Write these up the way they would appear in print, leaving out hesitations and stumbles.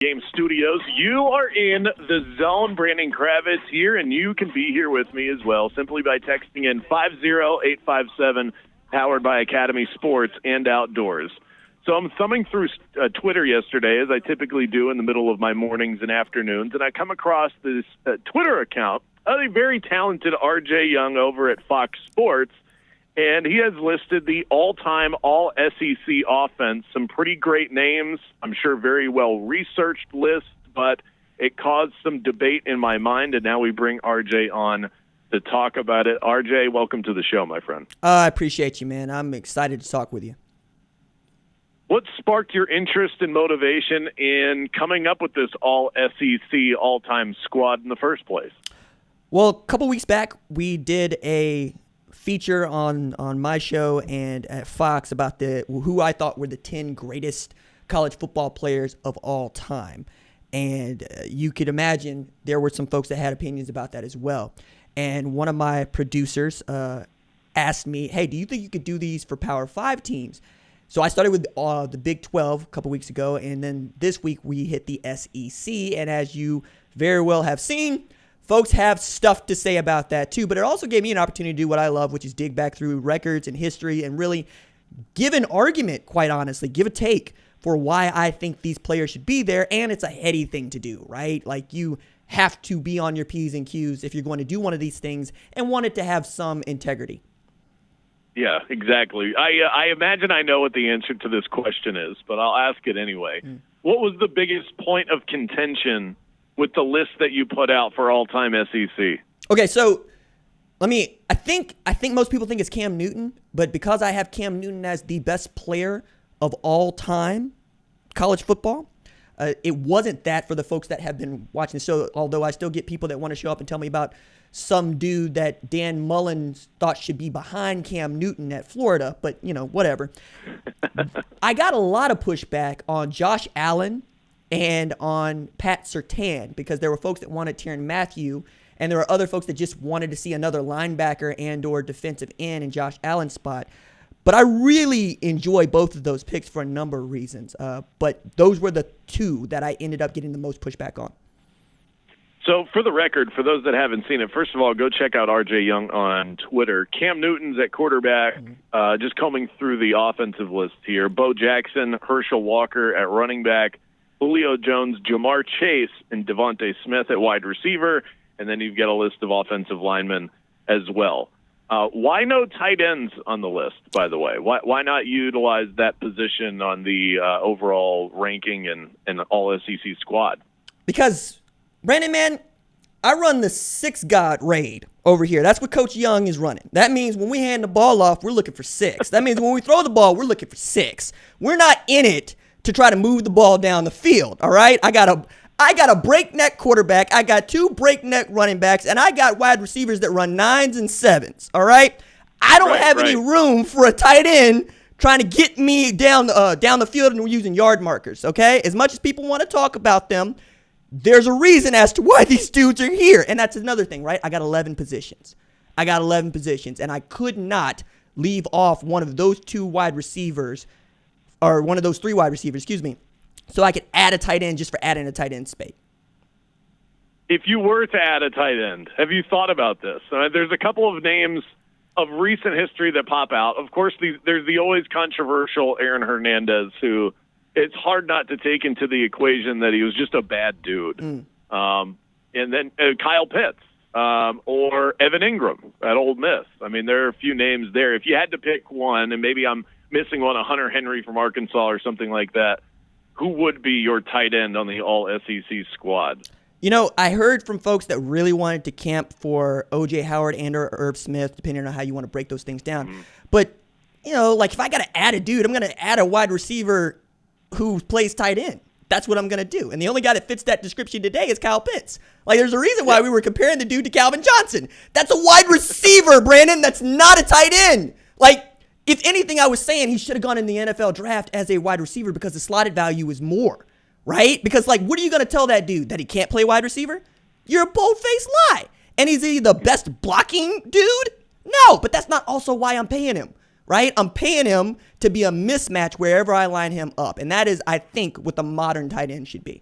Game Studios. You are in the zone. Brandon Kravitz here, and you can be here with me as well simply by texting in 50857, powered by Academy Sports and Outdoors. So I'm thumbing through Twitter yesterday, as I typically do in the middle of my mornings and afternoons, and I come across this Twitter account of a very talented RJ Young over at Fox Sports, and he has listed the all-time all-SEC offense, some pretty great names, I'm sure very well-researched list, but it caused some debate in my mind, and now we bring RJ on to talk about it. RJ, welcome to the show, my friend. I appreciate you, man. I'm excited to talk with you. What sparked your interest and motivation in coming up with this all-SEC all-time squad in the first place? Well, a couple weeks back, we did a feature on my show and at Fox about who I thought were the 10 greatest college football players of all time. And you could imagine there were some folks that had opinions about that as well. And one of my producers asked me, hey, do you think you could do these for Power 5 teams? So I started with the Big 12 a couple weeks ago, and then this week we hit the SEC. And as you very well have seen, folks have stuff to say about that too, but it also gave me an opportunity to do what I love, which is dig back through records and history and really give an argument, quite honestly, give a take for why I think these players should be there. And it's a heady thing to do, right? Like, you have to be on your P's and Q's if you're going to do one of these things and want it to have some integrity. Yeah, exactly. I imagine I know what the answer to this question is, but I'll ask it anyway. What was the biggest point of contention with the list that you put out for all-time SEC? Okay, so I think most people think it's Cam Newton, but because I have Cam Newton as the best player of all time college football, it wasn't that for the folks that have been watching the show, although I still get people that want to show up and tell me about some dude that Dan Mullen thought should be behind Cam Newton at Florida, but, whatever. I got a lot of pushback on Josh Allen and on Pat Surtain, because there were folks that wanted Tyrann Mathieu, and there were other folks that just wanted to see another linebacker and or defensive end in Josh Allen's spot. But I really enjoy both of those picks for a number of reasons. But those were the two that I ended up getting the most pushback on. So for the record, for those that haven't seen it, first of all, go check out RJ Young on Twitter. Cam Newton's at quarterback, just combing through the offensive list here. Bo Jackson, Herschel Walker at running back, Julio Jones, Jamar Chase, and DeVonta Smith at wide receiver, and then you've got a list of offensive linemen as well. Why no tight ends on the list, by the way? Why not utilize that position on the overall ranking and all-SEC squad? Because, Brandon, man, I run the six-god raid over here. That's what Coach Young is running. That means when we hand the ball off, we're looking for six. That means when we throw the ball, we're looking for six. We're not in it to try to move the ball down the field, all right? I got a breakneck quarterback, I got two breakneck running backs, and I got wide receivers that run 9s and 7s, all right? I don't have any room for a tight end trying to get me down the field and using yard markers, okay? As much as people want to talk about them, there's a reason as to why these dudes are here, and that's another thing, right? I got 11 positions, and I could not leave off one of those two wide receivers, or one of those three wide receivers, so I could add a tight end just for adding a tight end spate. If you were to add a tight end, have you thought about this? There's a couple of names of recent history that pop out. Of course, there's the always controversial Aaron Hernandez, who it's hard not to take into the equation that he was just a bad dude. And then Kyle Pitts or Evan Ingram at Ole Miss. I mean, there are a few names there. If you had to pick one, and maybe I'm missing one, a Hunter Henry from Arkansas or something like that, who would be your tight end on the all-SEC squad? I heard from folks that really wanted to camp for O.J. Howard and or Irv Smith, depending on how you want to break those things down. But, if I got to add a dude, I'm going to add a wide receiver who plays tight end. That's what I'm going to do. And the only guy that fits that description today is Kyle Pitts. There's a reason why we were comparing the dude to Calvin Johnson. That's a wide receiver, Brandon. That's not a tight end. If anything, I was saying he should have gone in the NFL draft as a wide receiver because the slotted value is more, right? Because, what are you going to tell that dude? That he can't play wide receiver? You're a bold-faced lie. And is he the best blocking dude? No, but that's not also why I'm paying him, right? I'm paying him to be a mismatch wherever I line him up. And that is, I think, what the modern tight end should be.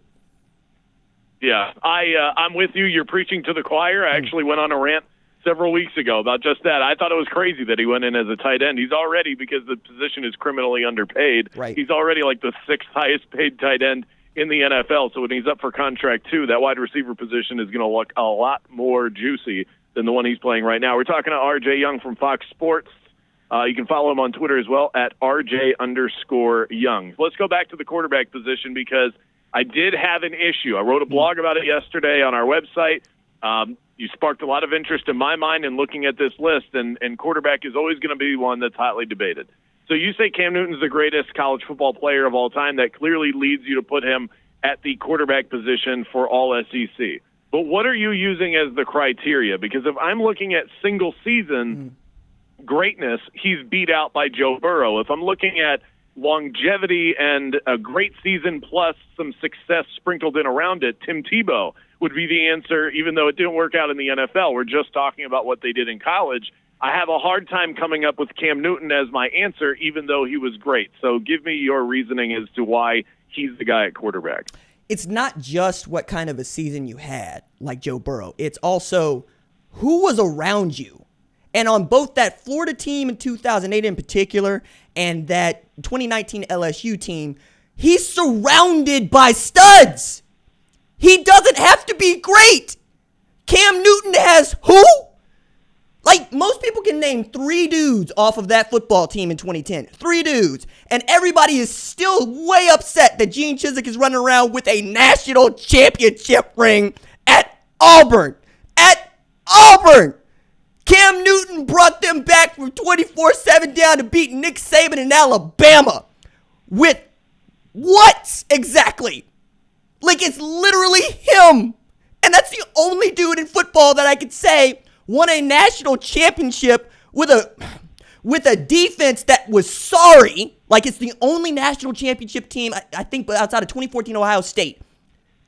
Yeah, I'm with you. You're preaching to the choir. I actually went on a rant several weeks ago about just that. I thought it was crazy that he went in as a tight end. He's already, because the position is criminally underpaid, right. He's already like the 6th highest paid tight end in the NFL. So when he's up for contract too, that wide receiver position is going to look a lot more juicy than the one he's playing right now. We're talking to RJ Young from Fox Sports. You can follow him on Twitter as well at RJ_Young. Let's go back to the quarterback position because I did have an issue. I wrote a blog about it yesterday on our website. You sparked a lot of interest in my mind in looking at this list, and quarterback is always going to be one that's hotly debated. So you say Cam Newton's the greatest college football player of all time. That clearly leads you to put him at the quarterback position for all SEC. But what are you using as the criteria? Because if I'm looking at single season greatness, he's beat out by Joe Burrow. If I'm looking at longevity and a great season plus some success sprinkled in around it, Tim Tebow would be the answer, even though it didn't work out in the NFL. We're just talking about what they did in college. I have a hard time coming up with Cam Newton as my answer, even though he was great. So give me your reasoning as to why he's the guy at quarterback. It's not just what kind of a season you had, like Joe Burrow. It's also who was around you. And on both that Florida team in 2008 in particular and that 2019 LSU team, he's surrounded by studs. He doesn't have to be great. Cam Newton has who? Like, most people can name 3 dudes off of that football team in 2010. 3 dudes. And everybody is still way upset that Gene Chizik is running around with a national championship ring at Auburn. At Auburn! Cam Newton brought them back from 24-7 down to beat Nick Saban in Alabama. With what exactly? Like, it's literally him. And that's the only dude in football that I could say won a national championship with a defense that was sorry. Like, it's the only national championship team, I think, outside of 2014 Ohio State,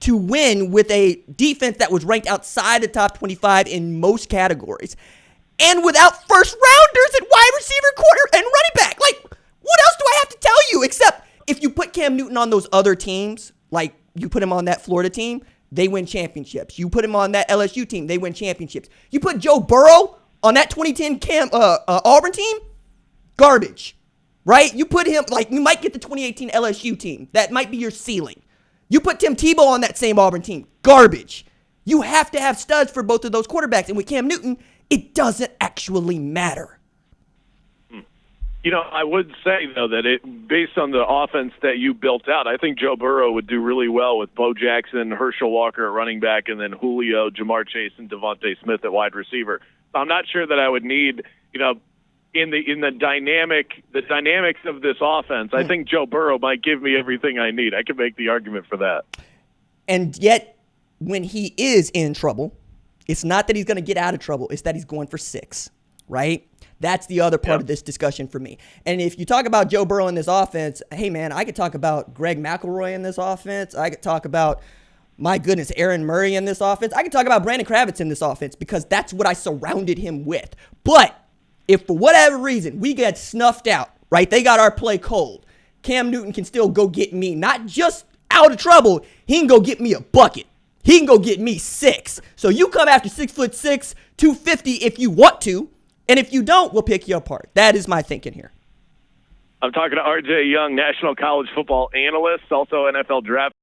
to win with a defense that was ranked outside the top 25 in most categories. And without first rounders at wide receiver, quarter, and running back. Like, what else do I have to tell you? Except if you put Cam Newton on those other teams, like you put him on that Florida team, they win championships. You put him on that LSU team, they win championships. You put Joe Burrow on that 2010 Auburn team, garbage, right? You put him, like, you might get the 2018 LSU team. That might be your ceiling. You put Tim Tebow on that same Auburn team, garbage. You have to have studs for both of those quarterbacks. And with Cam Newton, it doesn't actually matter. You know, I would say, though, that based on the offense that you built out, I think Joe Burrow would do really well with Bo Jackson, Herschel Walker at running back, and then Julio, Jamar Chase, and DeVonta Smith at wide receiver. I'm not sure that I would need, you know, in the dynamics of this offense, I think Joe Burrow might give me everything I need. I can make the argument for that. And yet, when he is in trouble, it's not that he's going to get out of trouble. It's that he's going for 6, right? That's the other part of this discussion for me. And if you talk about Joe Burrow in this offense, hey, man, I could talk about Greg McElroy in this offense. I could talk about, my goodness, Aaron Murray in this offense. I could talk about Brandon Kravitz in this offense because that's what I surrounded him with. But if for whatever reason we get snuffed out, right, they got our play cold, Cam Newton can still go get me, not just out of trouble, he can go get me a bucket. He can go get me 6. So you come after 6'6", 250 if you want to. And if you don't, we'll pick you apart. That is my thinking here. I'm talking to RJ Young, national college football analyst, also NFL draft